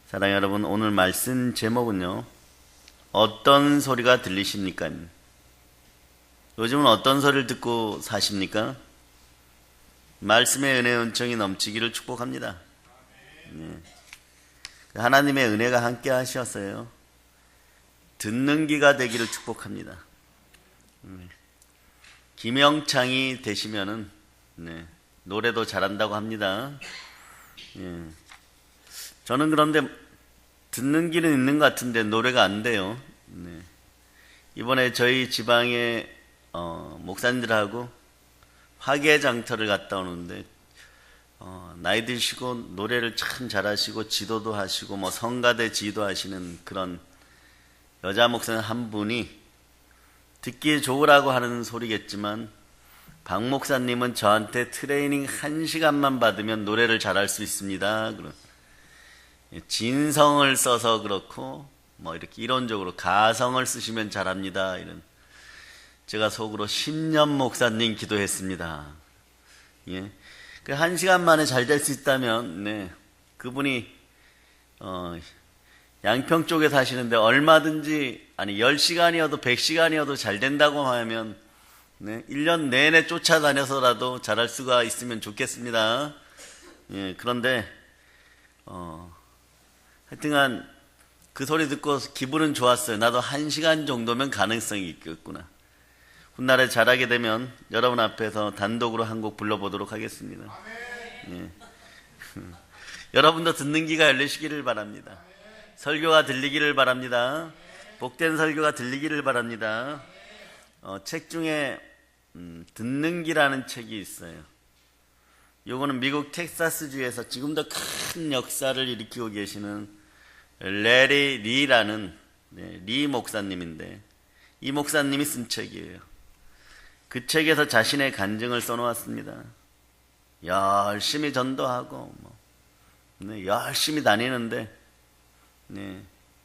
사랑하는 여러분, 오늘 말씀 제목은요, 어떤 소리가 들리십니까? 요즘은 어떤 소리를 듣고 사십니까? 말씀의 은혜 은총이 넘치기를 축복합니다. 하나님의 은혜가 함께 하셨어요. 듣는 귀가 되기를 축복합니다. 김영창이 되시면은 노래도 잘한다고 합니다. 저는 그런데 듣는 귀는 있는 것 같은데 노래가 안 돼요. 이번에 저희 지방의 목사님들하고 화개장터를 갔다 오는데 나이 드시고 노래를 참 잘하시고 지도도 하시고 뭐 성가대 지도하시는 그런 여자 목사님 한 분이 듣기에 좋으라고 하는 소리겠지만 박 목사님은 저한테 트레이닝 1시간만 받으면 노래를 잘할 수 있습니다. 진성을 써서 그렇고 뭐 이렇게 이론적으로 가성을 쓰시면 잘합니다. 이런 제가 속으로 10년 목사님 기도했습니다. 예. 그 1시간 만에 잘 될 수 있다면 그분이 양평 쪽에 사시는데 얼마든지 10시간이어도 100시간이어도 잘 된다고 하면 1년 내내 쫓아다녀서라도 잘할 수가 있으면 좋겠습니다. 예. 그런데 하여튼간 그 소리 듣고 기분은 좋았어요. 나도 1시간 정도면 가능성이 있겠구나. 훗날에 잘하게 되면 여러분 앞에서 단독으로 한 곡 불러보도록 하겠습니다. 예. 여러분도 듣는 귀가 열리시기를 바랍니다. 설교가 들리기를 바랍니다. 복된 설교가 들리기를 바랍니다. 책 중에 듣는 귀라는 책이 있어요. 요거는 미국 텍사스주에서 지금도 큰 역사를 일으키고 계시는 레리 리라는 리 목사님인데 이 목사님이 쓴 책이에요. 그 책에서 자신의 간증을 써놓았습니다. 열심히 전도하고 열심히 다니는데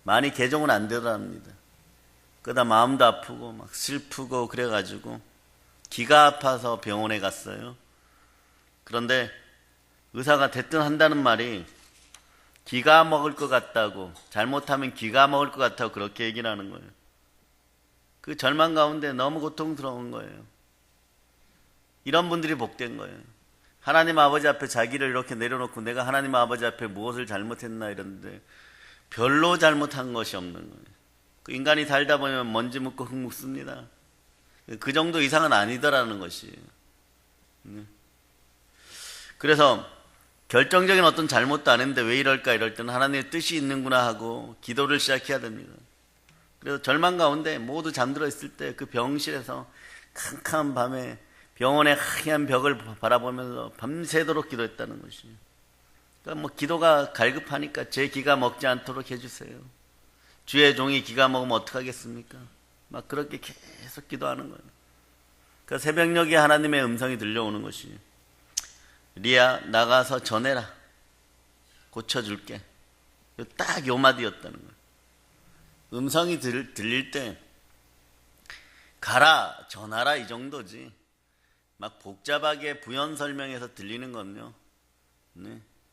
많이 개종은 안 되더랍니다. 그러다 마음도 아프고 막 슬프고 그래가지고 기가 아파서 병원에 갔어요. 그런데 의사가 됐든 한다는 말이 기가 먹을 것 같다고, 잘못하면 기가 먹을 것 같다고 그렇게 얘기를 하는 거예요. 그 절망 가운데 너무 고통스러운 거예요. 이런 분들이 복된 거예요. 하나님 아버지 앞에 자기를 이렇게 내려놓고 내가 하나님 아버지 앞에 무엇을 잘못했나 이러는데 별로 잘못한 것이 없는 거예요. 그 인간이 살다 보면 먼지 묻고 흙 묻습니다. 그 정도 이상은 아니더라는 것이에요. 그래서 결정적인 어떤 잘못도 안 했는데 왜 이럴까 이럴 때는 하나님의 뜻이 있는구나 하고 기도를 시작해야 됩니다. 그래서 절망 가운데 모두 잠들어 있을 때 그 병실에서 캄캄한 밤에 병원의 하얀 벽을 바라보면서 밤새도록 기도했다는 것이에요. 그러니까 기도가 갈급하니까 제 기가 먹지 않도록 해주세요. 주의 종이 기가 먹으면 어떡하겠습니까? 막 그렇게 계속 기도하는 거예요. 그러니까 새벽녘에 하나님의 음성이 들려오는 것이에요. 리아 나가서 전해라. 고쳐줄게. 딱 요 마디였다는 거예요. 음성이 들릴 때 가라 전하라 이 정도지 막 복잡하게 부연 설명해서 들리는 건요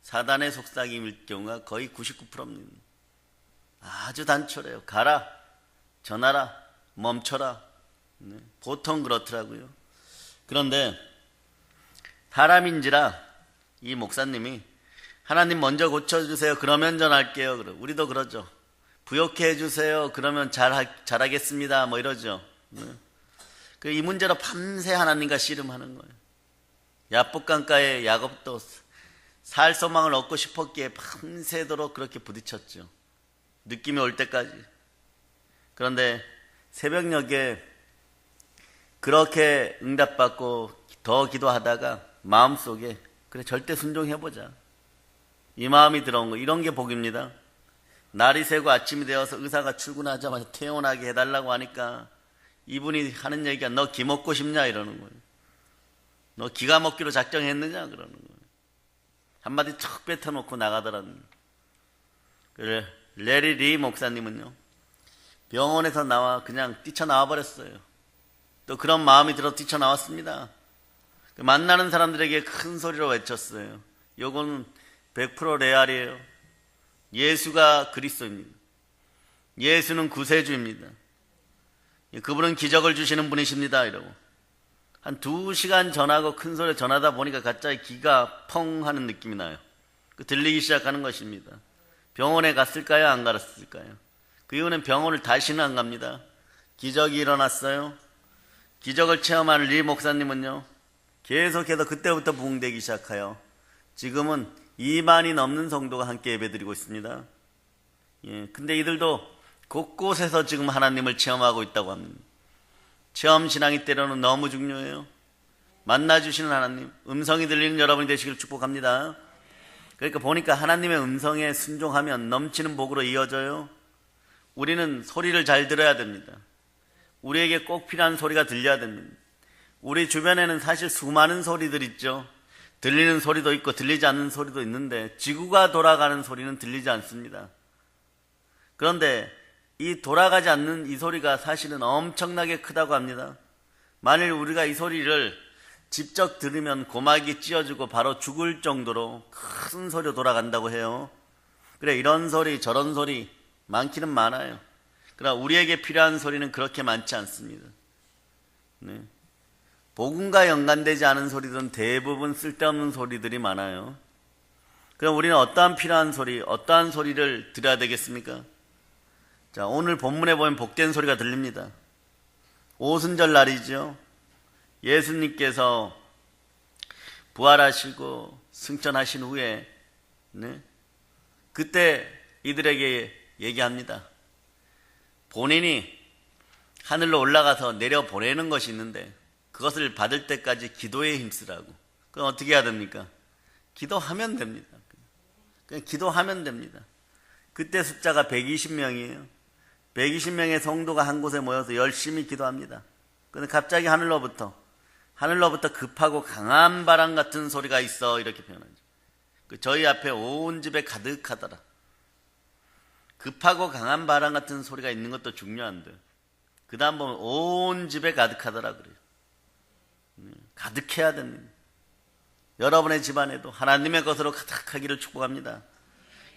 사단의 속삭임일 경우가 거의 99%입니다. 아주 단촐해요. 가라 전하라 멈춰라. 보통 그렇더라고요. 그런데 사람인지라 이 목사님이 하나님 먼저 고쳐주세요. 그러면 전할게요. 우리도 그러죠. 부욕해 해주세요. 그러면 잘하겠습니다. 뭐 이러죠. 이 문제로 밤새 하나님과 씨름하는 거예요. 야복강가에 야곱도 살 소망을 얻고 싶었기에 밤새도록 그렇게 부딪혔죠. 느낌이 올 때까지. 그런데 새벽녘에 그렇게 응답받고 더 기도하다가 마음속에 그래 절대 순종해보자 이 마음이 들어온 거. 이런 게 복입니다. 날이 새고 아침이 되어서 의사가 출근하자마자 퇴원하게 해달라고 하니까 이분이 하는 얘기가 너 기 먹고 싶냐 이러는 거예요. 너 기가 먹기로 작정했느냐 그러는 거예요. 한마디 툭 뱉어놓고 나가더라는. 그래 레리 리 목사님은요 병원에서 그냥 뛰쳐나와 버렸어요. 또 그런 마음이 들어 뛰쳐나왔습니다. 만나는 사람들에게 큰 소리로 외쳤어요. 요거는 100% 레알이에요. 예수가 그리스도입니다. 예수는 구세주입니다. 그분은 기적을 주시는 분이십니다. 이러고 한 2시간 전하고 큰 소리로 전하다 보니까 갑자기 기가 펑 하는 느낌이 나요. 들리기 시작하는 것입니다. 병원에 갔을까요? 안 갔을까요? 그 이후는 병원을 다시는 안 갑니다. 기적이 일어났어요. 기적을 체험한 리 목사님은요, 계속해서 그때부터 부흥되기 시작해요. 지금은 2만이 넘는 성도가 함께 예배드리고 있습니다. 근데 이들도 곳곳에서 지금 하나님을 체험하고 있다고 합니다. 체험신앙이 때로는 너무 중요해요. 만나주시는 하나님, 음성이 들리는 여러분이 되시길 축복합니다. 그러니까 보니까 하나님의 음성에 순종하면 넘치는 복으로 이어져요. 우리는 소리를 잘 들어야 됩니다. 우리에게 꼭 필요한 소리가 들려야 됩니다. 우리 주변에는 사실 수많은 소리들 있죠. 들리는 소리도 있고 들리지 않는 소리도 있는데 지구가 돌아가는 소리는 들리지 않습니다. 그런데 이 돌아가지 않는 이 소리가 사실은 엄청나게 크다고 합니다. 만일 우리가 이 소리를 직접 들으면 고막이 찢어지고 바로 죽을 정도로 큰 소리로 돌아간다고 해요. 그래, 이런 소리 저런 소리 많기는 많아요. 그러나 우리에게 필요한 소리는 그렇게 많지 않습니다. 네. 복음과 연관되지 않은 소리들은 대부분 쓸데없는 소리들이 많아요. 그럼 우리는 어떠한 필요한 소리, 어떠한 소리를 들어야 되겠습니까? 자, 오늘 본문에 보면 복된 소리가 들립니다. 오순절 날이죠. 예수님께서 부활하시고 승천하신 후에 그때 이들에게 얘기합니다. 본인이 하늘로 올라가서 내려보내는 것이 있는데 그것을 받을 때까지 기도에 힘쓰라고. 그럼 어떻게 해야 됩니까? 기도하면 됩니다. 그냥 기도하면 됩니다. 그때 숫자가 120명이에요. 120명의 성도가 한 곳에 모여서 열심히 기도합니다. 그런데 갑자기 하늘로부터 급하고 강한 바람 같은 소리가 있어, 이렇게 표현하죠. 저희 앞에 온 집에 가득하더라. 급하고 강한 바람 같은 소리가 있는 것도 중요한데 그 다음 보면 온 집에 가득하더라 그래요. 가득해야 됩니다. 여러분의 집안에도 하나님의 것으로 가득하기를 축복합니다.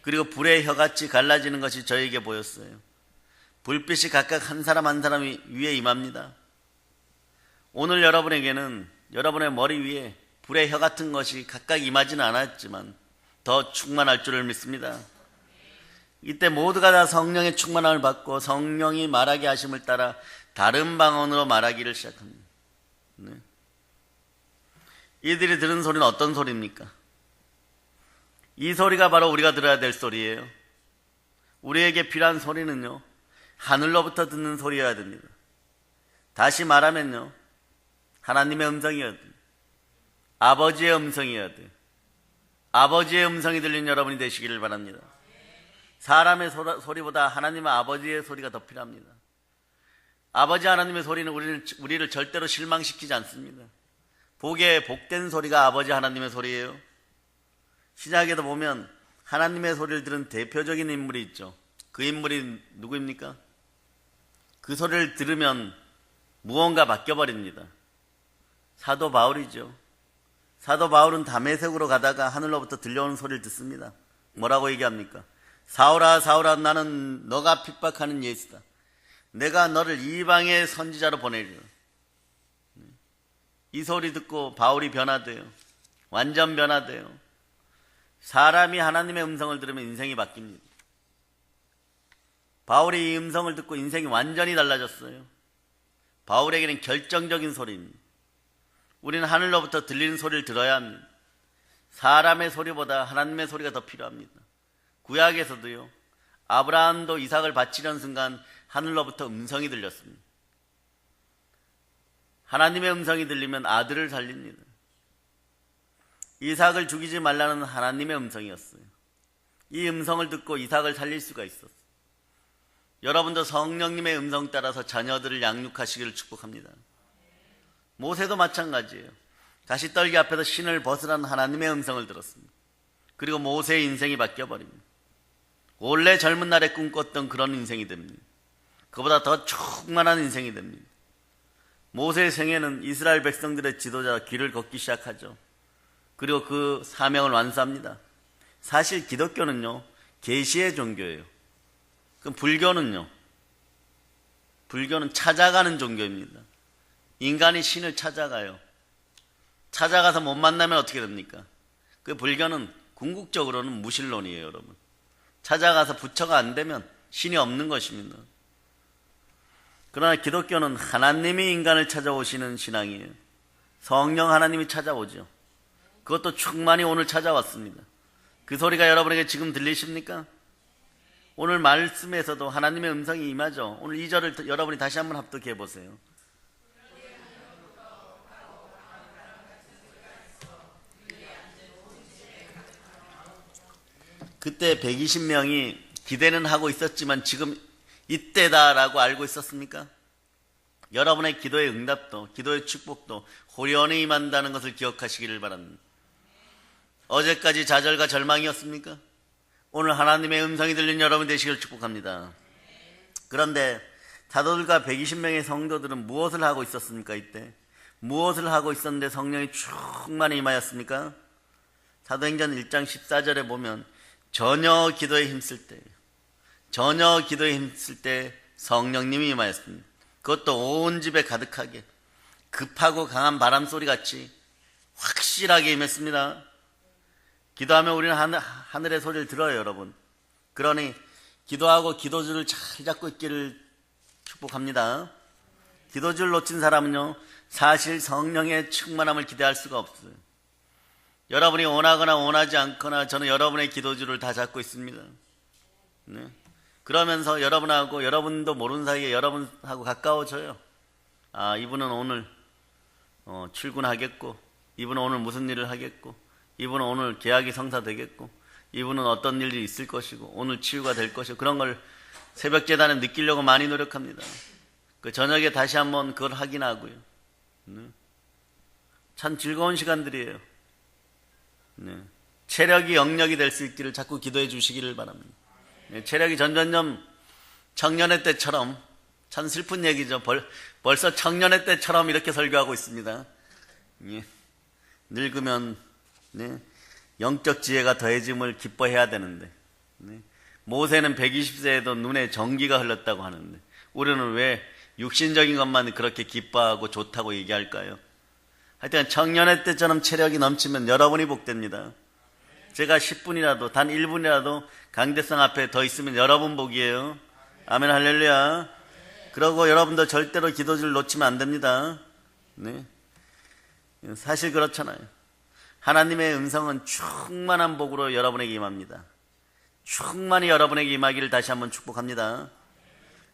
그리고 불의 혀같이 갈라지는 것이 저에게 보였어요. 불빛이 각각 한 사람 한 사람 위에 임합니다. 오늘 여러분에게는 여러분의 머리 위에 불의 혀 같은 것이 각각 임하지는 않았지만 더 충만할 줄을 믿습니다. 이때 모두가 다 성령의 충만함을 받고 성령이 말하게 하심을 따라 다른 방언으로 말하기를 시작합니다. 네. 이들이 들은 소리는 어떤 소리입니까? 이 소리가 바로 우리가 들어야 될 소리예요. 우리에게 필요한 소리는요, 하늘로부터 듣는 소리여야 됩니다. 다시 말하면요, 하나님의 음성이어야 돼요. 아버지의 음성이어야 돼요. 아버지의 음성이 들리는 여러분이 되시기를 바랍니다. 사람의 소리보다 하나님의 아버지의 소리가 더 필요합니다. 아버지 하나님의 소리는 우리를 절대로 실망시키지 않습니다. 복된 소리가 아버지 하나님의 소리예요. 시작에도 보면 하나님의 소리를 들은 대표적인 인물이 있죠. 그 인물이 누구입니까? 그 소리를 들으면 무언가 바뀌어버립니다. 사도 바울이죠. 사도 바울은 다메섹으로 가다가 하늘로부터 들려오는 소리를 듣습니다. 뭐라고 얘기합니까? 사울아 사울아, 나는 너가 핍박하는 예수다. 내가 너를 이방의 선지자로 보내리라. 이 소리 듣고 바울이 변화돼요. 완전 변화돼요. 사람이 하나님의 음성을 들으면 인생이 바뀝니다. 바울이 이 음성을 듣고 인생이 완전히 달라졌어요. 바울에게는 결정적인 소리입니다. 우리는 하늘로부터 들리는 소리를 들어야 합니다. 사람의 소리보다 하나님의 소리가 더 필요합니다. 구약에서도요, 아브라함도 이삭을 바치려는 순간 하늘로부터 음성이 들렸습니다. 하나님의 음성이 들리면 아들을 살립니다. 이삭을 죽이지 말라는 하나님의 음성이었어요. 이 음성을 듣고 이삭을 살릴 수가 있었어요. 여러분도 성령님의 음성 따라서 자녀들을 양육하시기를 축복합니다. 모세도 마찬가지예요. 가시떨기 앞에서 신을 벗으라는 하나님의 음성을 들었습니다. 그리고 모세의 인생이 바뀌어버립니다. 원래 젊은 날에 꿈꿨던 그런 인생이 됩니다. 그보다 더 충만한 인생이 됩니다. 모세의 생애는 이스라엘 백성들의 지도자 길을 걷기 시작하죠. 그리고 그 사명을 완수합니다. 사실 기독교는요, 계시의 종교예요. 그럼 불교는요? 불교는 찾아가는 종교입니다. 인간이 신을 찾아가요. 찾아가서 못 만나면 어떻게 됩니까? 그 불교는 궁극적으로는 무신론이에요, 여러분. 찾아가서 부처가 안 되면 신이 없는 것입니다. 그러나 기독교는 하나님이 인간을 찾아오시는 신앙이에요. 성령 하나님이 찾아오죠. 그것도 충만히 오늘 찾아왔습니다. 그 소리가 여러분에게 지금 들리십니까? 오늘 말씀에서도 하나님의 음성이 임하죠. 오늘 2절을 여러분이 다시 한번 합독해 보세요. 그때 120명이 기대는 하고 있었지만 지금 이때다라고 알고 있었습니까? 여러분의 기도의 응답도, 기도의 축복도 호련히 임한다는 것을 기억하시기를 바랍니다. 어제까지 좌절과 절망이었습니까? 오늘 하나님의 음성이 들린 여러분 되시길 축복합니다. 그런데 사도들과 120명의 성도들은 무엇을 하고 있었습니까? 이때 무엇을 하고 있었는데 성령이 충만히 임하였습니까? 사도행전 1장 14절에 보면 전혀 기도에 힘쓸 때 성령님이 임하였습니다. 그것도 온 집에 가득하게 급하고 강한 바람 소리같이 확실하게 임했습니다. 기도하면 우리는 하늘의 소리를 들어요, 여러분. 그러니 기도하고 기도줄을 잘 잡고 있기를 축복합니다. 기도줄 놓친 사람은요, 사실 성령의 충만함을 기대할 수가 없어요. 여러분이 원하거나 원하지 않거나 저는 여러분의 기도줄을 다 잡고 있습니다. 네. 그러면서 여러분하고 여러분도 모르는 사이에 여러분하고 가까워져요. 아, 이분은 오늘 출근하겠고, 이분은 오늘 무슨 일을 하겠고, 이분은 오늘 계약이 성사되겠고, 이분은 어떤 일이 있을 것이고, 오늘 치유가 될 것이고, 그런 걸 새벽 제단에 느끼려고 많이 노력합니다. 그 저녁에 다시 한번 그걸 확인하고요. 네. 참 즐거운 시간들이에요. 네. 체력이 영력이 될 수 있기를 자꾸 기도해 주시기를 바랍니다. 네. 체력이 점점점 청년의 때처럼, 참 슬픈 얘기죠. 벌써 청년의 때처럼 이렇게 설교하고 있습니다. 네. 늙으면 네. 영적 지혜가 더해짐을 기뻐해야 되는데, 네. 모세는 120세에도 눈에 전기가 흘렀다고 하는데 우리는 왜 육신적인 것만 그렇게 기뻐하고 좋다고 얘기할까요? 하여튼 청년의 때처럼 체력이 넘치면 여러분이 복됩니다. 제가 10분이라도 단 1분이라도 강대상 앞에 더 있으면 여러분 복이에요. 아멘 할렐루야. 그러고 여러분도 절대로 기도줄 놓치면 안 됩니다. 네. 사실 그렇잖아요. 하나님의 음성은 충만한 복으로 여러분에게 임합니다. 충만히 여러분에게 임하기를 다시 한번 축복합니다.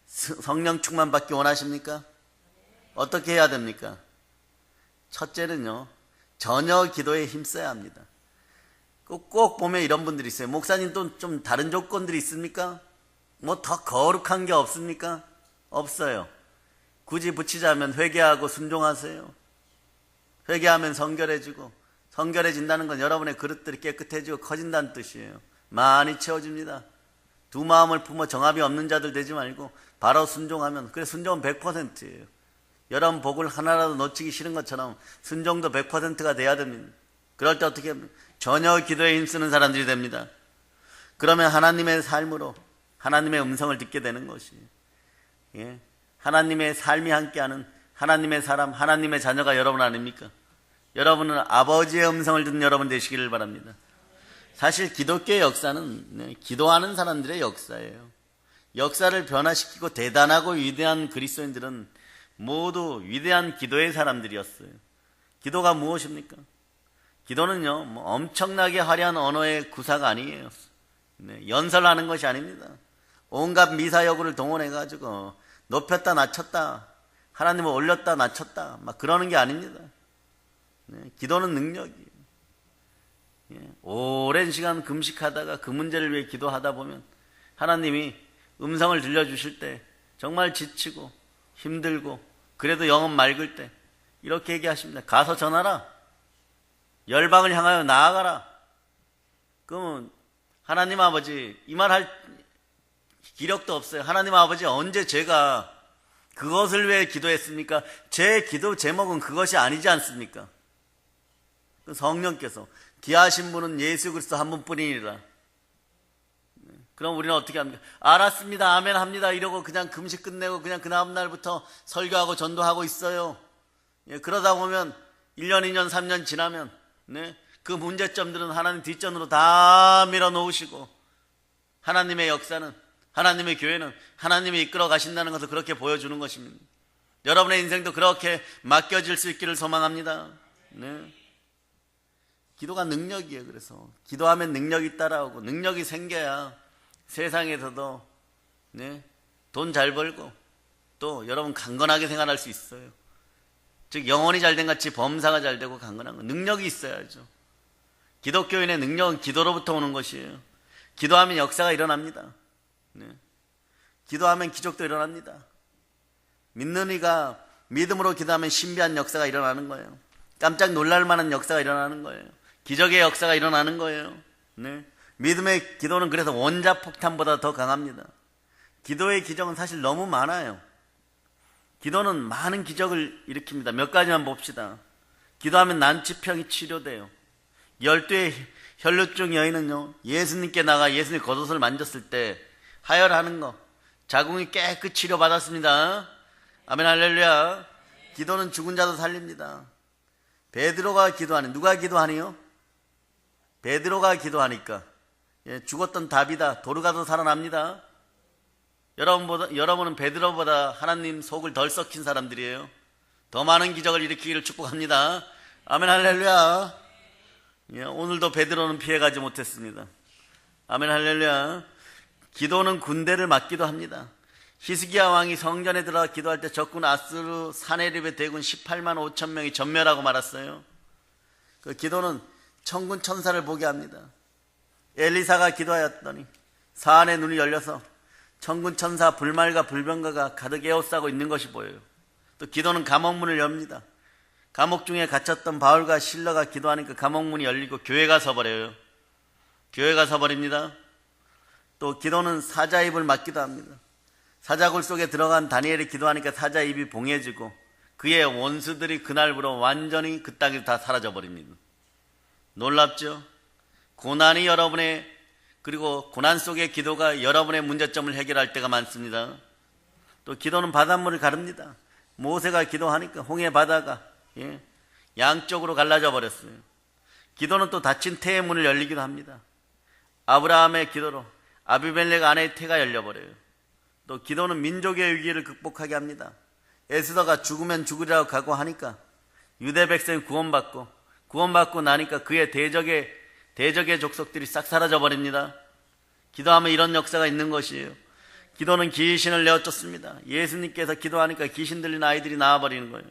성령 충만 받기 원하십니까? 어떻게 해야 됩니까? 첫째는요, 전혀 기도에 힘써야 합니다. 꼭 보면 이런 분들이 있어요. 목사님 또 좀 다른 조건들이 있습니까? 뭐 더 거룩한 게 없습니까? 없어요. 굳이 붙이자면 회개하고 순종하세요. 회개하면 성결해지고, 성결해진다는 건 여러분의 그릇들이 깨끗해지고 커진다는 뜻이에요. 많이 채워집니다. 두 마음을 품어 정합이 없는 자들 되지 말고 바로 순종하면, 그래 순종은 100%예요. 여러분 복을 하나라도 놓치기 싫은 것처럼 순종도 100%가 돼야 됩니다. 그럴 때 어떻게 합니까? 전혀 기도에 힘쓰는 사람들이 됩니다. 그러면 하나님의 삶으로 하나님의 음성을 듣게 되는 것이에요. 예. 하나님의 삶이 함께하는 하나님의 사람, 하나님의 자녀가 여러분 아닙니까? 여러분은 아버지의 음성을 듣는 여러분 되시기를 바랍니다. 사실 기독교의 역사는 기도하는 사람들의 역사예요. 역사를 변화시키고 대단하고 위대한 그리스도인들은 모두 위대한 기도의 사람들이었어요. 기도가 무엇입니까? 기도는요, 뭐 엄청나게 화려한 언어의 구사가 아니에요. 연설하는 것이 아닙니다. 온갖 미사여구를 동원해가지고 높였다 낮췄다, 하나님을 올렸다 낮췄다, 막 그러는 게 아닙니다. 기도는 능력이에요. 오랜 시간 금식하다가 그 문제를 위해 기도하다 보면 하나님이 음성을 들려주실 때 정말 지치고 힘들고 그래도 영혼 맑을 때 이렇게 얘기하십니다. 가서 전하라. 열방을 향하여 나아가라. 그러면 하나님 아버지 이 말 할 기력도 없어요. 하나님 아버지 언제 제가 그것을 위해 기도했습니까? 제 기도 제목은 그것이 아니지 않습니까? 성령께서 귀하신 분은 예수 그리스도 한 분뿐이니라. 그럼 우리는 어떻게 합니까? 알았습니다, 아멘 합니다 이러고 그냥 금식 끝내고 그냥 그 다음날부터 설교하고 전도하고 있어요. 예, 그러다 보면 1년, 2년, 3년 지나면 네, 그 문제점들은 하나님 뒷전으로 다 밀어놓으시고 하나님의 역사는, 하나님의 교회는 하나님이 이끌어 가신다는 것을 그렇게 보여주는 것입니다. 여러분의 인생도 그렇게 맡겨질 수 있기를 소망합니다. 네. 기도가 능력이에요. 그래서 기도하면 능력이 따라오고 능력이 생겨야 세상에서도 네, 돈 잘 벌고 또 여러분 강건하게 생활할 수 있어요. 즉 영혼이 잘된 같이 범사가 잘 되고 강건한 거, 능력이 있어야죠. 기독교인의 능력은 기도로부터 오는 것이에요. 기도하면 역사가 일어납니다. 네. 기도하면 기적도 일어납니다. 믿는 이가 믿음으로 기도하면 신비한 역사가 일어나는 거예요. 깜짝 놀랄 만한 역사가 일어나는 거예요. 기적의 역사가 일어나는 거예요. 네. 믿음의 기도는 그래서 원자폭탄보다 더 강합니다. 기도의 기적은 사실 너무 많아요. 기도는 많은 기적을 일으킵니다. 몇 가지만 봅시다. 기도하면 난치병이 치료돼요. 12의 혈루증 여인은요, 예수님께 나가 예수님 겉옷을 만졌을 때 하혈하는 거, 자궁이 깨끗이 치료받았습니다. 아멘 할렐루야. 기도는 죽은 자도 살립니다. 베드로가 기도하니, 누가 기도하니요? 베드로가 기도하니까 죽었던 다비다, 도르가도 살아납니다. 여러분은 베드로보다 하나님 속을 덜 썩힌 사람들이에요. 더 많은 기적을 일으키기를 축복합니다. 아멘 할렐루야. 오늘도 베드로는 피해가지 못했습니다. 아멘 할렐루야. 기도는 군대를 맡기도 합니다. 히스기야 왕이 성전에 들어가 기도할 때 적군 아수르 사네립의 대군 18만 5천 명이 전멸하고 말았어요. 그 기도는 천군 천사를 보게 합니다. 엘리사가 기도하였더니 사안의 눈이 열려서 천군 천사 불말과 불병거가 가득 에워싸고 있는 것이 보여요. 또 기도는 감옥문을 엽니다. 감옥 중에 갇혔던 바울과 실러가 기도하니까 감옥문이 열리고 교회가 서버려요. 교회가 서버립니다. 또 기도는 사자 입을 막기도 합니다. 사자굴 속에 들어간 다니엘이 기도하니까 사자 입이 봉해지고 그의 원수들이 그날부로 완전히 그 땅에서 다 사라져버립니다. 놀랍죠? 고난이 여러분의, 그리고 고난 속의 기도가 여러분의 문제점을 해결할 때가 많습니다. 또 기도는 바닷물을 가릅니다. 모세가 기도하니까 홍해 바다가 양쪽으로 갈라져 버렸어요. 기도는 또 닫힌 태의 문을 열리기도 합니다. 아브라함의 기도로 아비멜렉 아내의 태가 열려버려요. 또 기도는 민족의 위기를 극복하게 합니다. 에스더가 죽으면 죽으리라고 각오하니까 유대 백성이 구원받고 나니까 그의 대적의 족속들이 싹 사라져 버립니다. 기도하면 이런 역사가 있는 것이에요. 기도는 귀신을 내어쫓습니다. 예수님께서 기도하니까 귀신 들린 아이들이 나와버리는 거예요.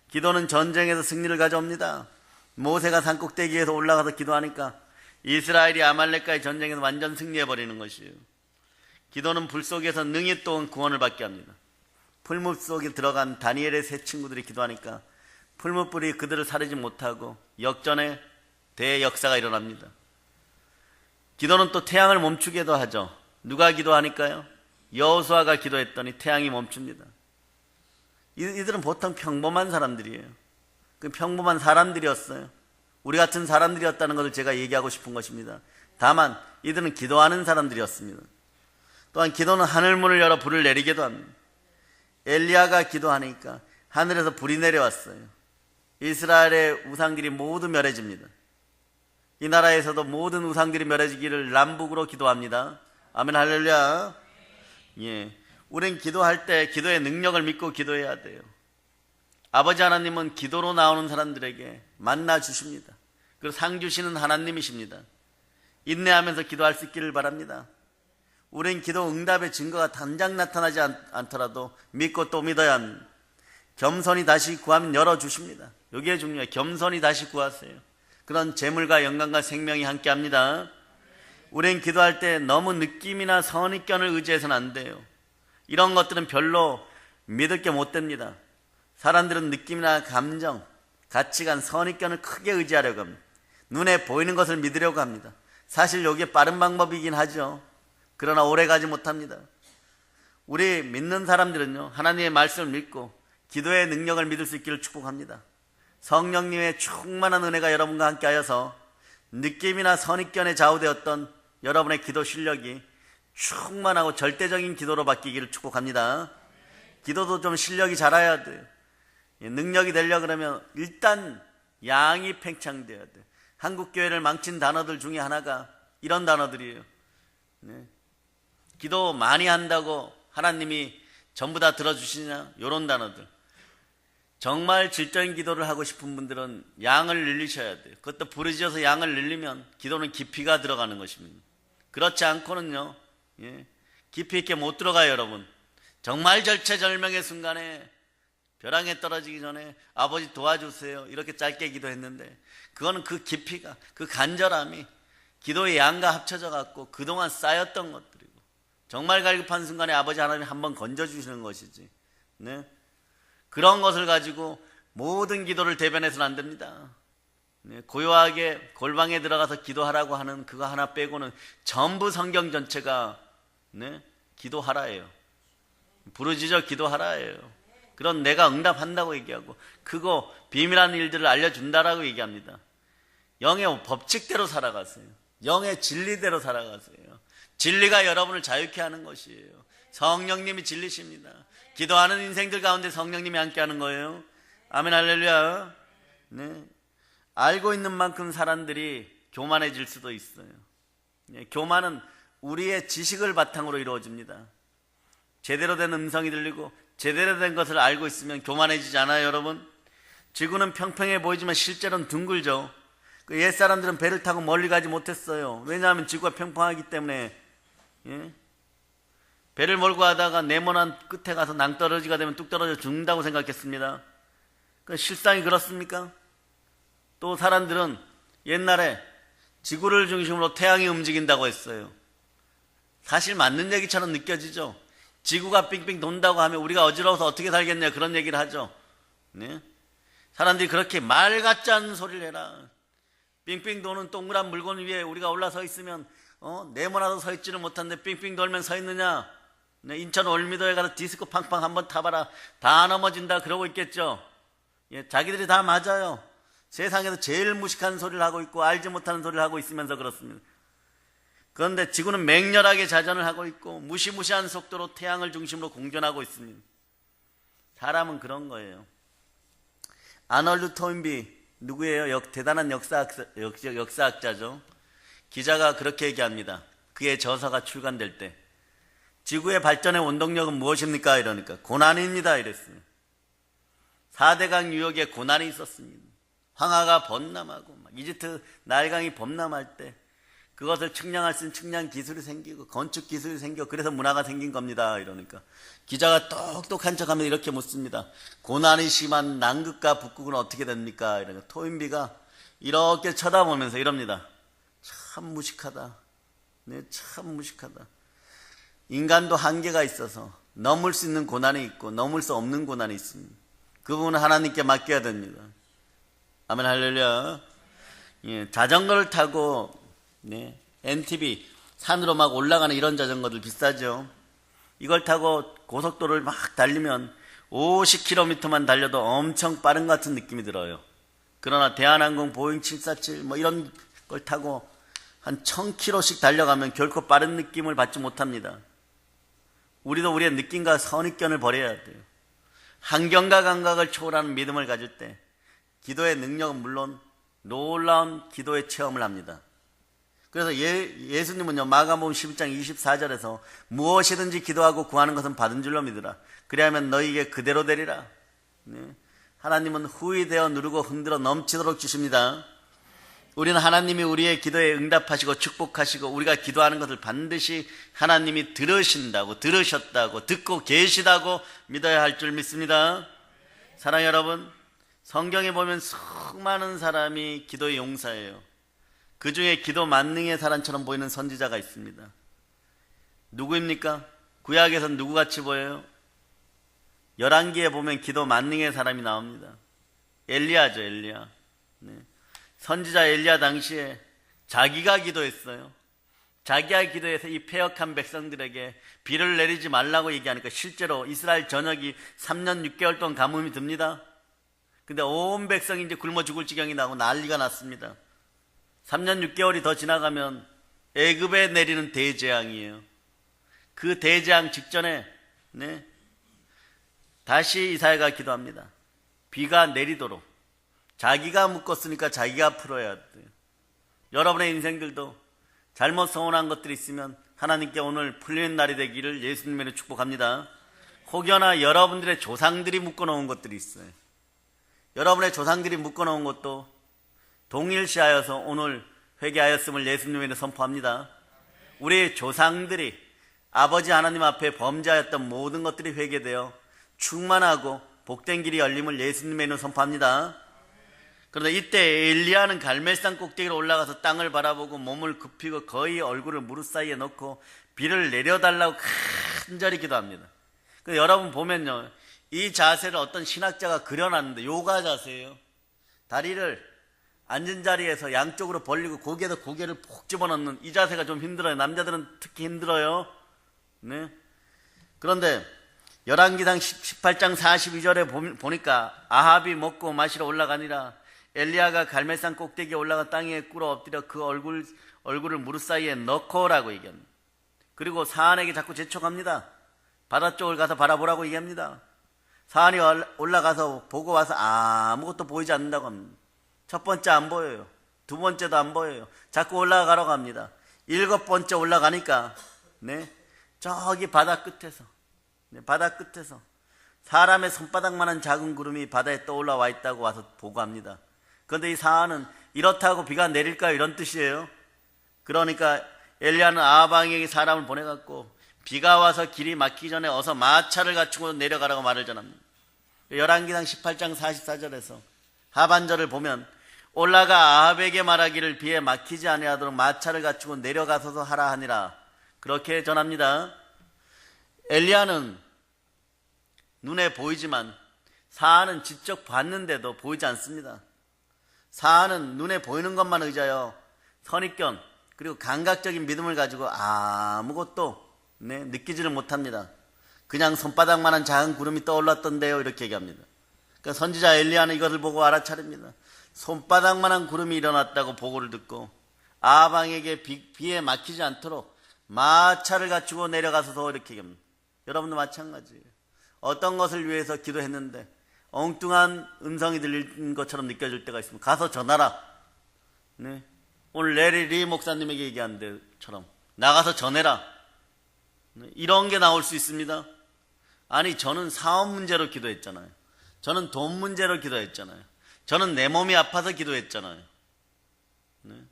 기도는 전쟁에서 승리를 가져옵니다. 모세가 산꼭대기에서 올라가서 기도하니까 이스라엘이 아말렉과의 전쟁에서 완전 승리해버리는 것이에요. 기도는 불 속에서 능히 또 구원을 받게 합니다. 풀물 속에 들어간 다니엘의 세 친구들이 기도하니까 풀무불이 그들을 사르지 못하고 역전의 대역사가 일어납니다. 기도는 또 태양을 멈추게도 하죠. 누가 기도하니까요? 여호수아가 기도했더니 태양이 멈춥니다. 이들은 보통 평범한 사람들이에요. 그 평범한 사람들이었어요. 우리 같은 사람들이었다는 것을 제가 얘기하고 싶은 것입니다. 다만 이들은 기도하는 사람들이었습니다. 또한 기도는 하늘문을 열어 불을 내리게도 합니다. 엘리야가 기도하니까 하늘에서 불이 내려왔어요. 이스라엘의 우상들이 모두 멸해집니다. 이 나라에서도 모든 우상들이 멸해지기를 남북으로 기도합니다. 아멘 할렐루야. 우린 기도할 때 기도의 능력을 믿고 기도해야 돼요. 아버지 하나님은 기도로 나오는 사람들에게 만나 주십니다. 그리고 상 주시는 하나님이십니다. 인내하면서 기도할 수 있기를 바랍니다. 우린 기도 응답의 증거가 당장 나타나지 않더라도 믿고 또 믿어야 합니다. 겸손히 다시 구하면 열어주십니다. 여기에 중요해요. 겸손히 다시 구하세요. 그런 재물과 영광과 생명이 함께합니다. 우린 기도할 때 너무 느낌이나 선입견을 의지해서는 안 돼요. 이런 것들은 별로 믿을 게 못 됩니다. 사람들은 느낌이나 감정, 가치관, 선입견을 크게 의지하려고 합니다. 눈에 보이는 것을 믿으려고 합니다. 사실 이게 빠른 방법이긴 하죠. 그러나 오래가지 못합니다. 우리 믿는 사람들은요, 하나님의 말씀을 믿고 기도의 능력을 믿을 수 있기를 축복합니다. 성령님의 충만한 은혜가 여러분과 함께 하여서 느낌이나 선입견에 좌우되었던 여러분의 기도 실력이 충만하고 절대적인 기도로 바뀌기를 축복합니다. 기도도 좀 실력이 자라야 돼요. 능력이 되려 그러면 일단 양이 팽창돼야 돼요. 한국 교회를 망친 단어들 중에 하나가 이런 단어들이에요. 네. 기도 많이 한다고 하나님이 전부 다 들어주시냐? 이런 단어들. 정말 질적인 기도를 하고 싶은 분들은 양을 늘리셔야 돼요. 그것도 부르짖어서 양을 늘리면 기도는 깊이가 들어가는 것입니다. 그렇지 않고는요, 깊이 있게 못 들어가요, 여러분. 정말 절체절명의 순간에 벼랑에 떨어지기 전에 아버지 도와주세요, 이렇게 짧게 기도했는데 그거는 그 깊이가, 그 간절함이 기도의 양과 합쳐져 갖고 그동안 쌓였던 것들이고 정말 갈급한 순간에 아버지 하나님이 한번 건져주시는 것이지, 네? 그런 것을 가지고 모든 기도를 대변해서는 안 됩니다. 네, 고요하게 골방에 들어가서 기도하라고 하는 그거 하나 빼고는 전부 성경 전체가, 네, 기도하라예요. 부르짖어 기도하라예요. 그런 내가 응답한다고 얘기하고 그거 비밀한 일들을 알려준다라고 얘기합니다. 영의 법칙대로 살아가세요. 영의 진리대로 살아가세요. 진리가 여러분을 자유케 하는 것이에요. 성령님이 진리십니다. 기도하는 인생들 가운데 성령님이 함께하는 거예요. 아멘, 할렐루야. 네. 알고 있는 만큼 사람들이 교만해질 수도 있어요. 네. 교만은 우리의 지식을 바탕으로 이루어집니다. 제대로 된 음성이 들리고 제대로 된 것을 알고 있으면 교만해지지 않아요, 여러분? 지구는 평평해 보이지만 실제로는 둥글죠. 그 옛 사람들은 배를 타고 멀리 가지 못했어요. 왜냐하면 지구가 평평하기 때문에. 예? 배를 몰고 가다가 네모난 끝에 가서 낭떠러지가 되면 뚝 떨어져 죽는다고 생각했습니다. 실상이 그렇습니까? 또 사람들은 옛날에 지구를 중심으로 태양이 움직인다고 했어요. 사실 맞는 얘기처럼 느껴지죠. 지구가 빙빙 돈다고 하면 우리가 어지러워서 어떻게 살겠냐, 그런 얘기를 하죠. 네? 사람들이 그렇게 말 같지 않은 소리를 해라. 빙빙 도는 동그란 물건 위에 우리가 올라서 있으면 네모나도 서 있지를 못하는데 빙빙 돌면 서 있느냐? 네, 인천 월미도에 가서 디스코 팡팡 한번 타봐라. 다 넘어진다 그러고 있겠죠. 예, 자기들이 다 맞아요. 세상에서 제일 무식한 소리를 하고 있고 알지 못하는 소리를 하고 있으면서 그렇습니다. 그런데 지구는 맹렬하게 자전을 하고 있고 무시무시한 속도로 태양을 중심으로 공전하고 있습니다. 사람은 그런 거예요. 아놀드 토인비 누구예요? 대단한 역사학자죠. 기자가 그렇게 얘기합니다. 그의 저서가 출간될 때 지구의 발전의 원동력은 무엇입니까? 이러니까 고난입니다 이랬어요. 4대강 유역에 고난이 있었습니다. 황하가 범람하고 이집트 나일강이 범람할 때 그것을 측량할 수 있는 측량 기술이 생기고 건축 기술이 생기고 그래서 문화가 생긴 겁니다. 이러니까 기자가 똑똑한 척하면 이렇게 묻습니다. 고난이 심한 남극과 북극은 어떻게 됩니까? 이러니까 토인비가 이렇게 쳐다보면서 이럽니다. 참 무식하다. 네, 참 무식하다. 인간도 한계가 있어서 넘을 수 있는 고난이 있고 넘을 수 없는 고난이 있습니다. 그 부분은 하나님께 맡겨야 됩니다. 아멘, 할렐루야. 예, 자전거를 타고 네, NTV 산으로 막 올라가는 이런 자전거들 비싸죠. 이걸 타고 고속도로를 막 달리면 50km만 달려도 엄청 빠른 것 같은 느낌이 들어요. 그러나 대한항공 보잉 747 뭐 이런 걸 타고 한 1000km씩 달려가면 결코 빠른 느낌을 받지 못합니다. 우리도 우리의 느낌과 선입견을 버려야 돼요. 환경과 감각을 초월하는 믿음을 가질 때 기도의 능력은 물론 놀라운 기도의 체험을 합니다. 그래서 예수님은요, 마가복음 11장 24절에서 무엇이든지 기도하고 구하는 것은 받은 줄로 믿으라. 그리하면 너희에게 그대로 되리라. 네. 하나님은 후히 되어 누르고 흔들어 넘치도록 주십니다. 우리는 하나님이 우리의 기도에 응답하시고 축복하시고 우리가 기도하는 것을 반드시 하나님이 들으신다고, 들으셨다고, 듣고 계시다고 믿어야 할 줄 믿습니다. 사랑하는 여러분, 성경에 보면 수많은 사람이 기도의 용사예요. 그 중에 기도 만능의 사람처럼 보이는 선지자가 있습니다. 누구입니까? 구약에선 누구같이 보여요? 열왕기에 보면 기도 만능의 사람이 나옵니다. 엘리야죠, 엘리야. 네. 선지자 엘리야 당시에 자기가 기도했어요. 자기가 기도해서 이 패역한 백성들에게 비를 내리지 말라고 얘기하니까 실제로 이스라엘 전역이 3년 6개월 동안 가뭄이 듭니다. 근데 온 백성이 이제 굶어 죽을 지경이 나고 난리가 났습니다. 3년 6개월이 더 지나가면 애굽에 내리는 대재앙이에요. 그 대재앙 직전에 네, 다시 이사야가 기도합니다. 비가 내리도록. 자기가 묶었으니까 자기가 풀어야 돼요. 여러분의 인생들도 잘못 서운한 것들이 있으면 하나님께 오늘 풀리는 날이 되기를 예수님으로 축복합니다. 혹여나 여러분들의 조상들이 묶어놓은 것들이 있어요. 여러분의 조상들이 묶어놓은 것도 동일시하여서 오늘 회개하였음을 예수님으로 선포합니다. 우리 조상들이 아버지 하나님 앞에 범죄하였던 모든 것들이 회개되어 충만하고 복된 길이 열림을 예수님의 이름으로 선포합니다. 그런데 이때 엘리야는 갈멜산 꼭대기로 올라가서 땅을 바라보고 몸을 굽히고 거의 얼굴을 무릎 사이에 넣고 비를 내려달라고 간절히 기도합니다. 여러분 보면요, 이 자세를 어떤 신학자가 그려놨는데 요가 자세예요. 다리를 앉은 자리에서 양쪽으로 벌리고 고개에다 고개를 푹 집어넣는 이 자세가 좀 힘들어요. 남자들은 특히 힘들어요. 네. 그런데 열왕기상 18장 42절에 보니까 아합이 먹고 마시러 올라가니라 엘리야가 갈멜산 꼭대기에 올라가 땅에 꿇어 엎드려 그 얼굴을 무릎 사이에 넣고라고 얘기합니다. 그리고 사안에게 자꾸 재촉합니다. 바다 쪽을 가서 바라보라고 얘기합니다. 사안이 올라가서 보고 와서 아무것도 보이지 않는다고 합니다. 첫 번째 안 보여요. 두 번째도 안 보여요. 자꾸 올라가라고 합니다. 7번째 올라가니까 네, 저기 바다 끝에서 사람의 손바닥만한 작은 구름이 바다에 떠올라와 있다고 와서 보고합니다. 그런데 이 사안은 이렇다고 비가 내릴까요? 이런 뜻이에요. 그러니까 엘리야는 아합왕에게 사람을 보내갖고 비가 와서 길이 막히기 전에 어서 마차를 갖추고 내려가라고 말을 전합니다. 열왕기상 18장 44절에서 하반절을 보면 올라가 아합에게 말하기를 비에 막히지 아니하도록 마차를 갖추고 내려가서서 하라 하니라 그렇게 전합니다. 엘리야는 눈에 보이지만 사안은 직접 봤는데도 보이지 않습니다. 사안은 눈에 보이는 것만 의지하여 선입견 그리고 감각적인 믿음을 가지고 아무것도 느끼지를 못합니다. 그냥 손바닥만한 작은 구름이 떠올랐던데요 이렇게 얘기합니다. 그러니까 선지자 엘리야는 이것을 보고 알아차립니다. 손바닥만한 구름이 일어났다고 보고를 듣고 아합왕에게 비에 막히지 않도록 마차를 갖추고 내려가서서 이렇게 얘기합니다. 여러분도 마찬가지예요. 어떤 것을 위해서 기도했는데 엉뚱한 음성이 들리는 것처럼 느껴질 때가 있으면 가서 전하라. 네. 오늘 레리 리 목사님에게 얘기한 데처럼 나가서 전해라. 네. 이런 게 나올 수 있습니다. 아니 저는 사업 문제로 기도했잖아요. 저는 돈 문제로 기도했잖아요. 저는 내 몸이 아파서 기도했잖아요. 네.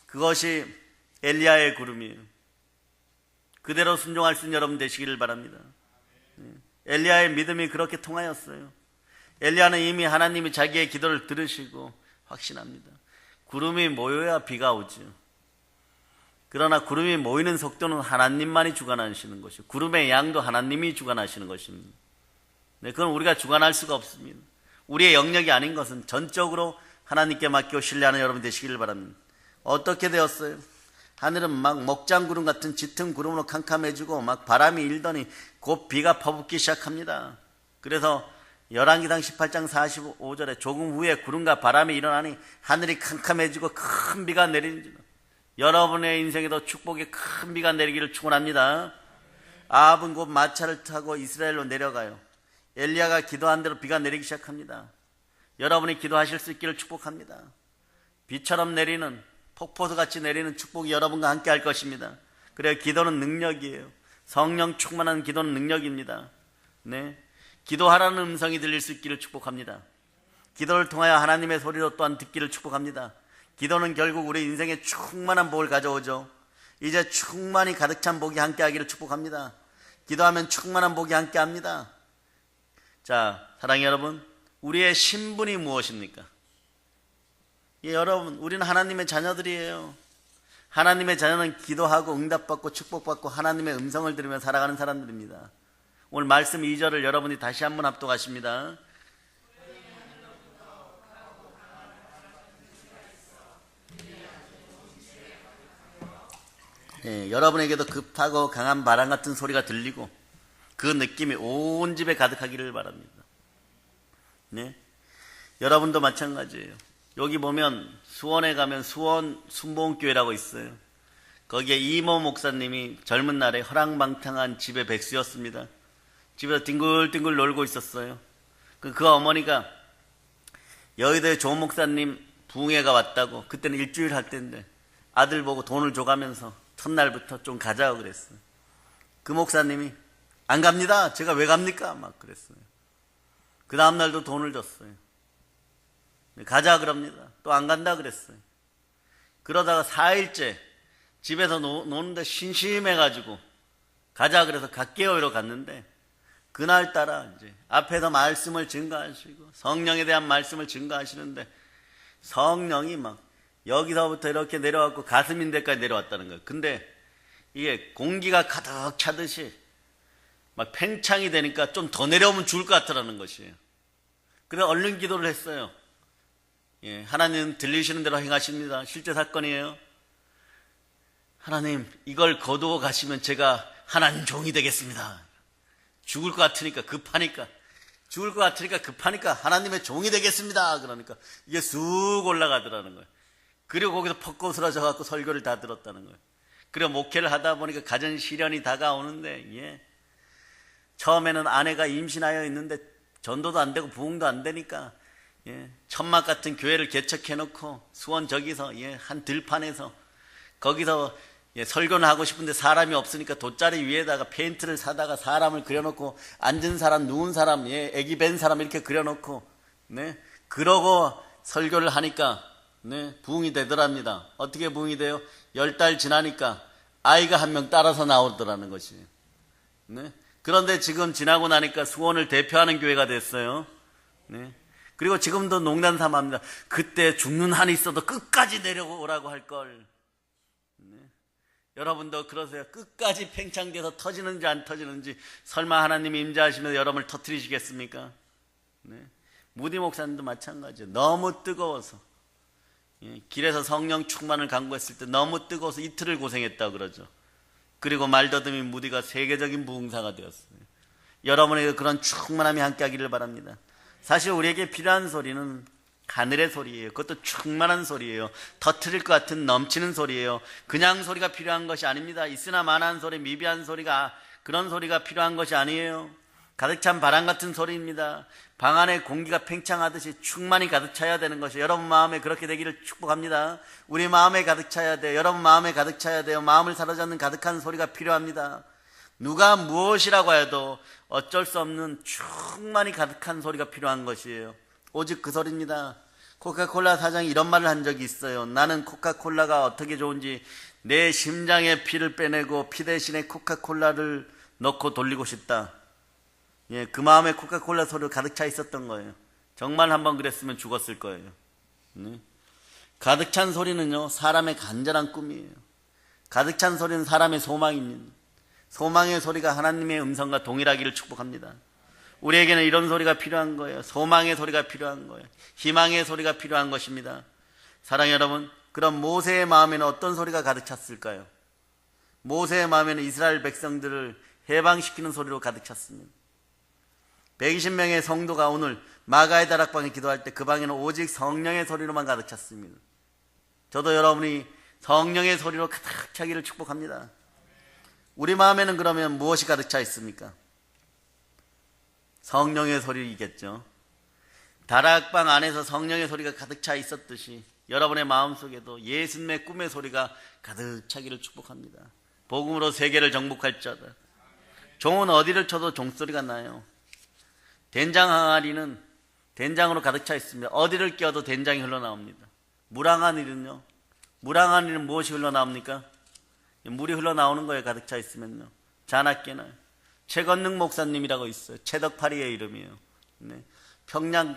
그것이 엘리야의 구름이에요. 그대로 순종할 수 있는 여러분 되시기를 바랍니다. 엘리야의 믿음이 그렇게 통하였어요. 엘리야는 이미 하나님이 자기의 기도를 들으시고 확신합니다. 구름이 모여야 비가 오죠. 그러나 구름이 모이는 속도는 하나님만이 주관하시는 것이고 구름의 양도 하나님이 주관하시는 것입니다. 네, 그건 우리가 주관할 수가 없습니다. 우리의 영역이 아닌 것은 전적으로 하나님께 맡기고 신뢰하는 여러분 되시기를 바랍니다. 어떻게 되었어요? 하늘은 막 먹장구름 같은 짙은 구름으로 캄캄해지고 막 바람이 일더니 곧 비가 퍼붓기 시작합니다. 그래서 열왕기상 18장 45절에 조금 후에 구름과 바람이 일어나니 하늘이 캄캄해지고 큰 비가 내리는 여러분의 인생에도 축복의 큰 비가 내리기를 축원합니다. 아합은 곧 마차를 타고 이스라엘로 내려가요. 엘리야가 기도한 대로 비가 내리기 시작합니다. 여러분이 기도하실 수 있기를 축복합니다. 비처럼 내리는 폭포수같이 내리는 축복이 여러분과 함께 할 것입니다. 그래야 기도는 능력이에요. 성령 충만한 기도는 능력입니다. 네, 기도하라는 음성이 들릴 수 있기를 축복합니다. 기도를 통하여 하나님의 소리로 또한 듣기를 축복합니다. 기도는 결국 우리 인생에 충만한 복을 가져오죠. 이제 충만히 가득 찬 복이 함께하기를 축복합니다. 기도하면 충만한 복이 함께합니다. 자, 사랑하는 여러분, 우리의 신분이 무엇입니까? 예, 여러분, 우리는 하나님의 자녀들이에요. 하나님의 자녀는 기도하고 응답받고 축복받고 하나님의 음성을 들으며 살아가는 사람들입니다. 오늘 말씀 2절을 여러분이 다시 한번 합독하십니다. 예, 여러분에게도 급하고 강한 바람 같은 소리가 들리고 그 느낌이 온 집에 가득하기를 바랍니다. 네, 여러분도 마찬가지예요. 여기 보면 수원에 가면 수원 순복음교회라고 있어요. 거기에 이모 목사님이 젊은 날에 허랑방탕한 집의 백수였습니다. 집에서 뒹굴뒹굴 놀고 있었어요. 그 어머니가 여의도에 조 목사님 부흥회가 왔다고, 그때는 일주일 할 때인데 아들 보고 돈을 줘가면서 첫날부터 좀 가자고 그랬어요. 그 목사님이 안 갑니다. 제가 왜 갑니까? 막 그랬어요. 그 다음날도 돈을 줬어요. 가자 그럽니다. 또 안 간다 그랬어요. 그러다가 4일째 집에서 노는데 심심해가지고 가자 그래서 갈게요 이러고 갔는데, 그날따라 이제 앞에서 말씀을 증거하시고 성령에 대한 말씀을 증거하시는데 성령이 막 여기서부터 이렇게 내려왔고 가슴인 데까지 내려왔다는 거예요. 근데 이게 공기가 가득 차듯이 막 팽창이 되니까 좀 더 내려오면 죽을 것 같더라는 것이에요. 그래서 얼른 기도를 했어요. 예, 하나님 들리시는 대로 행하십니다. 실제 사건이에요. 하나님, 이걸 거두어 가시면 제가 하나님 종이 되겠습니다. 죽을 것 같으니까 급하니까 하나님의 종이 되겠습니다. 그러니까 이게 쑥 올라가더라는 거예요. 그리고 거기서 퍽 쓰러져 갖고 설교를 다 들었다는 거예요. 그리고 목회를 하다 보니까 가정 시련이 다가오는데, 예, 처음에는 아내가 임신하여 있는데 전도도 안 되고 부흥도 안 되니까, 예, 천막 같은 교회를 개척해놓고 수원 저기서, 예, 한 들판에서 거기서, 예, 설교는 하고 싶은데 사람이 없으니까 돗자리 위에다가 페인트를 사다가 사람을 그려놓고 앉은 사람, 누운 사람, 예, 애기 뵌 사람 이렇게 그려놓고, 네, 그러고 설교를 하니까, 네, 부흥이 되더랍니다. 어떻게 부흥이 돼요? 10달 지나니까 아이가 한 명 따라서 나오더라는 것이에요. 네. 그런데 지금 지나고 나니까 수원을 대표하는 교회가 됐어요. 네. 그리고 지금도 농담 삼아 합니다. 그때 죽는 한이 있어도 끝까지 내려오라고 할 걸. 네. 여러분도 그러세요. 끝까지 팽창돼서 터지는지 안 터지는지 설마 하나님이 임재하시면서 여러분을 터뜨리시겠습니까? 네. 무디 목사님도 마찬가지예요. 너무 뜨거워서, 예, 길에서 성령 충만을 간구했을 때 너무 뜨거워서 이틀을 고생했다고 그러죠. 그리고 말더듬이 무디가 세계적인 부흥사가 되었어요. 여러분에게 그런 충만함이 함께하기를 바랍니다. 사실 우리에게 필요한 소리는 하늘의 소리예요. 그것도 충만한 소리예요. 터트릴 것 같은 넘치는 소리예요. 그냥 소리가 필요한 것이 아닙니다. 있으나 마나한 소리, 미비한 소리가, 그런 소리가 필요한 것이 아니에요. 가득 찬 바람 같은 소리입니다. 방 안에 공기가 팽창하듯이 충만히 가득 차야 되는 것이, 여러분 마음에 그렇게 되기를 축복합니다. 우리 마음에 가득 차야 돼요. 여러분 마음에 가득 차야 돼요. 마음을 사로잡는 가득한 소리가 필요합니다. 누가 무엇이라고 해도 어쩔 수 없는 충만히 가득한 소리가 필요한 것이에요. 오직 그 소리입니다. 코카콜라 사장이 이런 말을 한 적이 있어요. 나는 코카콜라가 어떻게 좋은지 내 심장에 피를 빼내고 피 대신에 코카콜라를 넣고 돌리고 싶다. 예, 그 마음에 코카콜라 소리로 가득 차 있었던 거예요. 정말 한번 그랬으면 죽었을 거예요. 네. 가득 찬 소리는요, 사람의 간절한 꿈이에요. 가득 찬 소리는 사람의 소망입니다. 소망의 소리가 하나님의 음성과 동일하기를 축복합니다. 우리에게는 이런 소리가 필요한 거예요. 소망의 소리가 필요한 거예요. 희망의 소리가 필요한 것입니다. 사랑하는 여러분, 그럼 모세의 마음에는 어떤 소리가 가득 찼을까요? 모세의 마음에는 이스라엘 백성들을 해방시키는 소리로 가득 찼습니다. 120명의 성도가 오늘 마가의 다락방에 기도할 때 그 방에는 오직 성령의 소리로만 가득 찼습니다. 저도 여러분이 성령의 소리로 가득 차기를 축복합니다. 우리 마음에는 그러면 무엇이 가득 차 있습니까? 성령의 소리이겠죠. 다락방 안에서 성령의 소리가 가득 차 있었듯이 여러분의 마음속에도 예수님의 꿈의 소리가 가득 차기를 축복합니다. 복음으로 세계를 정복할 자다. 종은 어디를 쳐도 종소리가 나요. 된장 항아리는 된장으로 가득 차 있습니다. 어디를 끼워도 된장이 흘러나옵니다. 물 항아리는요, 물 항아리는 무엇이 흘러나옵니까? 물이 흘러나오는 거에 가득 차 있으면요. 자나깨나 최건능 목사님이라고 있어요. 채덕파리의 이름이에요. 네. 평양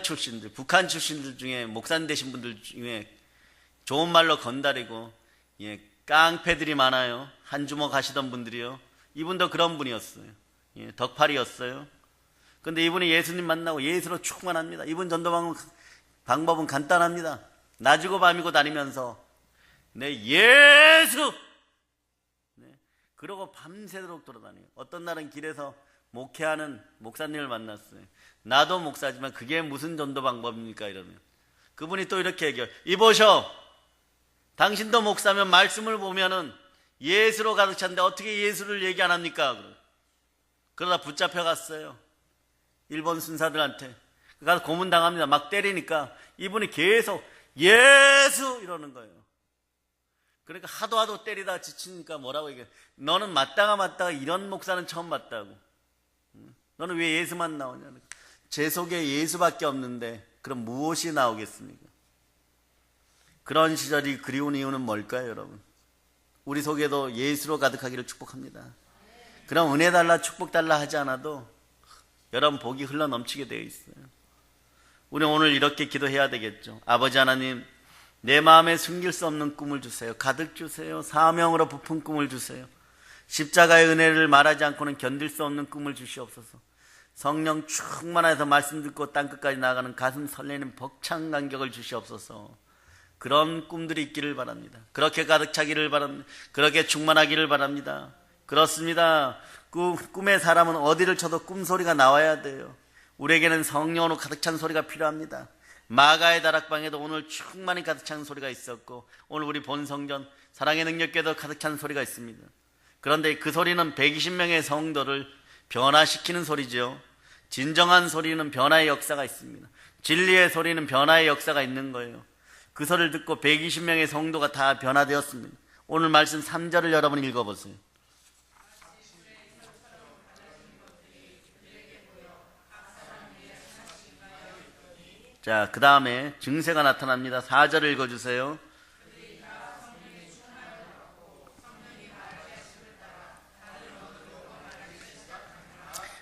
출신들, 북한 출신들 중에 목사님 되신 분들 중에 좋은 말로 건달이고, 예, 깡패들이 많아요. 한 주먹 하시던 분들이요. 이분도 그런 분이었어요. 예, 덕팔이였어요. 근데 이분이 예수님 만나고 예수로 충만합니다. 이분 전도 방법은 간단합니다. 낮이고 밤이고 다니면서 네, 예수! 네, 그러고 밤새도록 돌아다녀요. 어떤 날은 길에서 목회하는 목사님을 만났어요. 나도 목사지만 그게 무슨 전도 방법입니까? 이러면 그분이 또 이렇게 얘기해요. 이보셔! 당신도 목사면 말씀을 보면은 예수로 가득 찼는데 어떻게 예수를 얘기 안 합니까? 그러다 붙잡혀갔어요. 일본 순사들한테. 가서 고문당합니다. 막 때리니까 이분이 계속 예수 이러는 거예요. 그러니까 하도 때리다 지치니까 뭐라고 얘기해. 너는 맞다가 이런 목사는 처음 봤다고. 너는 왜 예수만 나오냐. 제 속에 예수밖에 없는데 그럼 무엇이 나오겠습니까? 그런 시절이 그리운 이유는 뭘까요, 여러분? 우리 속에도 예수로 가득하기를 축복합니다. 그럼 은혜 달라 축복 달라 하지 않아도 여러분 복이 흘러 넘치게 되어 있어요. 우리 오늘 이렇게 기도해야 되겠죠. 아버지 하나님, 내 마음에 숨길 수 없는 꿈을 주세요. 가득 주세요. 사명으로 부푼 꿈을 주세요. 십자가의 은혜를 말하지 않고는 견딜 수 없는 꿈을 주시옵소서. 성령 충만해서 말씀 듣고 땅끝까지 나가는 가슴 설레는 벅찬 간격을 주시옵소서. 그런 꿈들이 있기를 바랍니다. 그렇게 가득 차기를 바랍니다. 그렇게 충만하기를 바랍니다. 그렇습니다. 꿈의 사람은 어디를 쳐도 꿈소리가 나와야 돼요. 우리에게는 성령으로 가득 찬 소리가 필요합니다. 마가의 다락방에도 오늘 충만히 가득 찬 소리가 있었고, 오늘 우리 본성전 사랑의 능력께도 가득 찬 소리가 있습니다. 그런데 그 소리는 120명의 성도를 변화시키는 소리죠. 진정한 소리는 변화의 역사가 있습니다. 진리의 소리는 변화의 역사가 있는 거예요. 그 소리를 듣고 120명의 성도가 다 변화되었습니다. 오늘 말씀 3절을 여러분 읽어보세요. 자, 그 다음에 증세가 나타납니다. 4절을 읽어주세요.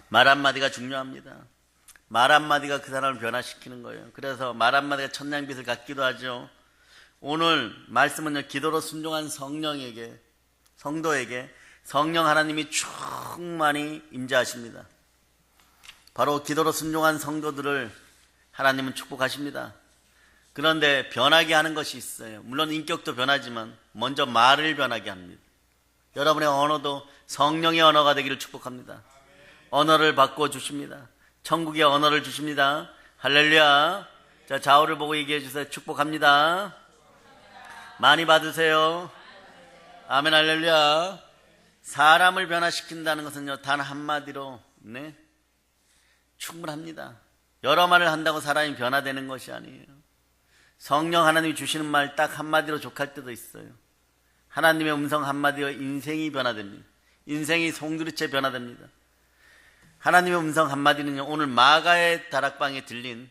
말 한마디가 중요합니다. 말 한마디가 그 사람을 변화시키는 거예요. 그래서 말 한마디가 천냥빛을 갖기도 하죠. 오늘 말씀은요, 기도로 순종한 성도에게 성령 하나님이 충만히 임재하십니다. 바로 기도로 순종한 성도들을 하나님은 축복하십니다. 그런데 변하게 하는 것이 있어요. 물론 인격도 변하지만 먼저 말을 변하게 합니다. 여러분의 언어도 성령의 언어가 되기를 축복합니다. 언어를 바꿔주십니다. 천국의 언어를 주십니다. 할렐루야. 자, 좌우를 보고 얘기해 주세요. 축복합니다. 많이 받으세요. 아멘. 할렐루야. 사람을 변화시킨다는 것은요, 단 한마디로 충분합니다. 여러 말을 한다고 사람이 변화되는 것이 아니에요. 성령 하나님이 주시는 말 딱 한마디로 족할 때도 있어요. 하나님의 음성 한마디로 인생이 변화됩니다. 인생이 송두리째 변화됩니다. 하나님의 음성 한마디는요, 오늘 마가의 다락방에 들린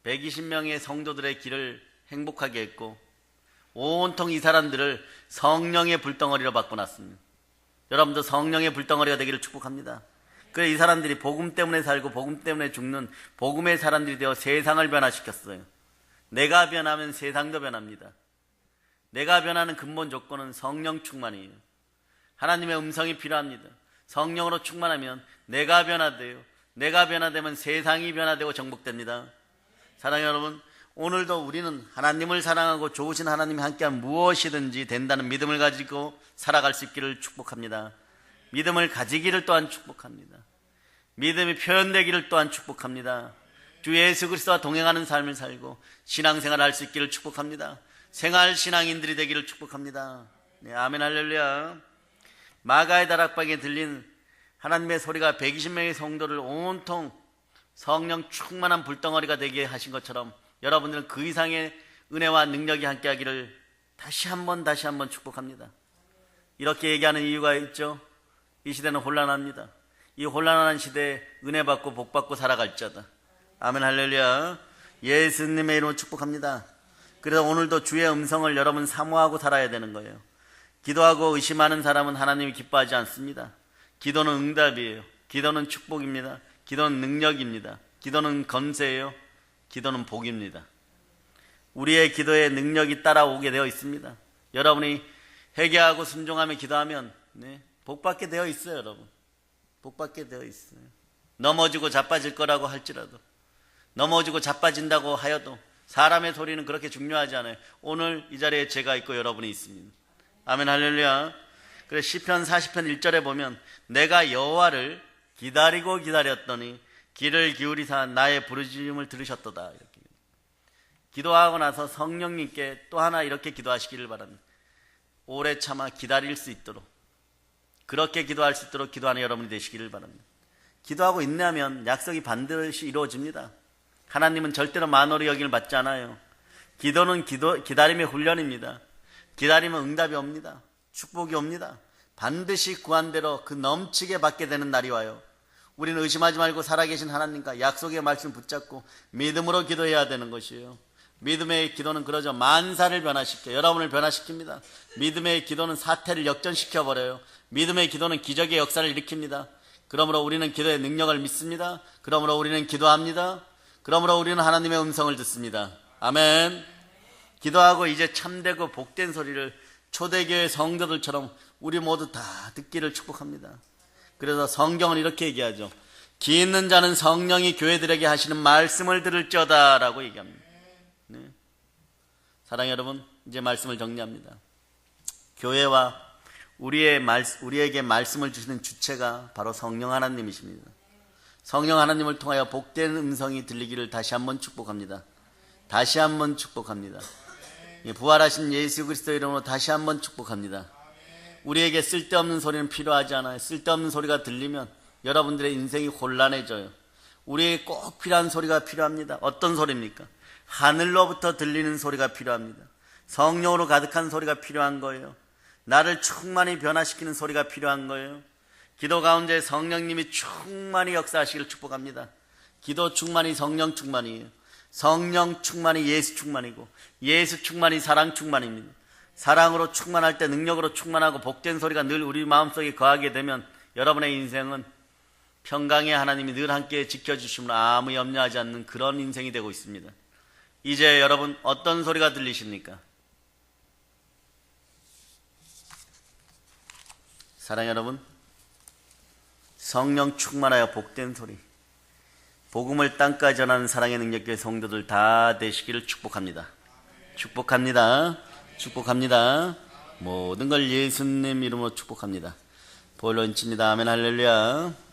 120명의 성도들의 길을 행복하게 했고, 온통 이 사람들을 성령의 불덩어리로 바꿔놨습니다. 여러분도 성령의 불덩어리가 되기를 축복합니다. 그래서 이 사람들이 복음 때문에 살고 복음 때문에 죽는 복음의 사람들이 되어 세상을 변화시켰어요. 내가 변하면 세상도 변합니다. 내가 변하는 근본 조건은 성령 충만이에요. 하나님의 음성이 필요합니다. 성령으로 충만하면 내가 변화돼요. 내가 변화되면 세상이 변화되고 정복됩니다. 사랑하는 여러분, 오늘도 우리는 하나님을 사랑하고 좋으신 하나님이 함께하면 무엇이든지 된다는 믿음을 가지고 살아갈 수 있기를 축복합니다. 믿음을 가지기를 또한 축복합니다. 믿음이 표현되기를 또한 축복합니다. 주 예수 그리스도와 동행하는 삶을 살고 신앙생활을 할 수 있기를 축복합니다. 생활 신앙인들이 되기를 축복합니다. 네, 아멘. 할렐루야. 마가의 다락방에 들린 하나님의 소리가 120명의 성도를 온통 성령 충만한 불덩어리가 되게 하신 것처럼 여러분들은 그 이상의 은혜와 능력이 함께하기를 다시 한번 축복합니다. 이렇게 얘기하는 이유가 있죠. 이 시대는 혼란합니다. 이 혼란한 시대에 은혜 받고 복 받고 살아갈 자다. 아멘. 할렐루야. 예수님의 이름으로 축복합니다. 그래서 오늘도 주의 음성을 여러분 사모하고 살아야 되는 거예요. 기도하고 의심하는 사람은 하나님이 기뻐하지 않습니다. 기도는 응답이에요. 기도는 축복입니다. 기도는 능력입니다. 기도는 건세예요. 기도는 복입니다. 우리의 기도에 능력이 따라오게 되어 있습니다. 여러분이 회개하고 순종하며 기도하면 복받게 되어 있어요. 여러분, 복받게 되어 있어요. 넘어지고 자빠질 거라고 할지라도, 넘어지고 자빠진다고 하여도 사람의 소리는 그렇게 중요하지 않아요. 오늘 이 자리에 제가 있고 여러분이 있습니다. 아멘. 할렐루야. 그래서 시편 40편 1절에 보면 내가 여호와를 기다리고 기다렸더니 귀를 기울이사 나의 부르짖음을 들으셨도다. 이렇게 기도하고 나서 성령님께 또 하나 이렇게 기도하시기를 바랍니다. 오래 참아 기다릴 수 있도록, 그렇게 기도할 수 있도록 기도하는 여러분이 되시기를 바랍니다. 기도하고 인내하면 약속이 반드시 이루어집니다. 하나님은 절대로 만홀히 여김을 받지 않아요. 기도는 기다림의 훈련입니다. 기다리면 응답이 옵니다. 축복이 옵니다. 반드시 구한 대로 그 넘치게 받게 되는 날이 와요. 우리는 의심하지 말고 살아계신 하나님과 약속의 말씀 붙잡고 믿음으로 기도해야 되는 것이에요. 믿음의 기도는 그러죠. 만사를 변화시켜 여러분을 변화시킵니다. 믿음의 기도는 사태를 역전시켜버려요. 믿음의 기도는 기적의 역사를 일으킵니다. 그러므로 우리는 기도의 능력을 믿습니다. 그러므로 우리는 기도합니다. 그러므로 우리는 하나님의 음성을 듣습니다. 아멘. 기도하고 이제 참되고 복된 소리를 초대교회 성도들처럼 우리 모두 다 듣기를 축복합니다. 그래서 성경은 이렇게 얘기하죠. 기 있는 자는 성령이 교회들에게 하시는 말씀을 들을지어다 라고 얘기합니다. 네. 사랑하는 여러분, 이제 말씀을 정리합니다. 교회와 우리에게 말씀을 주시는 주체가 바로 성령 하나님이십니다. 성령 하나님을 통하여 복된 음성이 들리기를 다시 한번 축복합니다. 다시 한번 축복합니다. 부활하신 예수 그리스도의 이름으로 다시 한번 축복합니다. 우리에게 쓸데없는 소리는 필요하지 않아요. 쓸데없는 소리가 들리면 여러분들의 인생이 곤란해져요. 우리에게 꼭 필요한 소리가 필요합니다. 어떤 소리입니까? 하늘로부터 들리는 소리가 필요합니다. 성령으로 가득한 소리가 필요한 거예요. 나를 충만히 변화시키는 소리가 필요한 거예요. 기도 가운데 성령님이 충만히 역사하시기를 축복합니다. 기도 충만이 성령 충만이에요. 성령 충만이 예수 충만이고 예수 충만이 사랑 충만입니다. 사랑으로 충만할 때 능력으로 충만하고 복된 소리가 늘 우리 마음속에 거하게 되면 여러분의 인생은 평강의 하나님이 늘 함께 지켜주심으로 아무 염려하지 않는 그런 인생이 되고 있습니다. 이제 여러분 어떤 소리가 들리십니까? 사랑하는 여러분, 성령 충만하여 복된 소리, 복음을 땅까지 전하는 사랑의 능력교회 성도들 다 되시기를 축복합니다. 축복합니다. 축복합니다. 모든 걸 예수님 이름으로 축복합니다. 볼로 인칩니다. 아멘 할렐루야.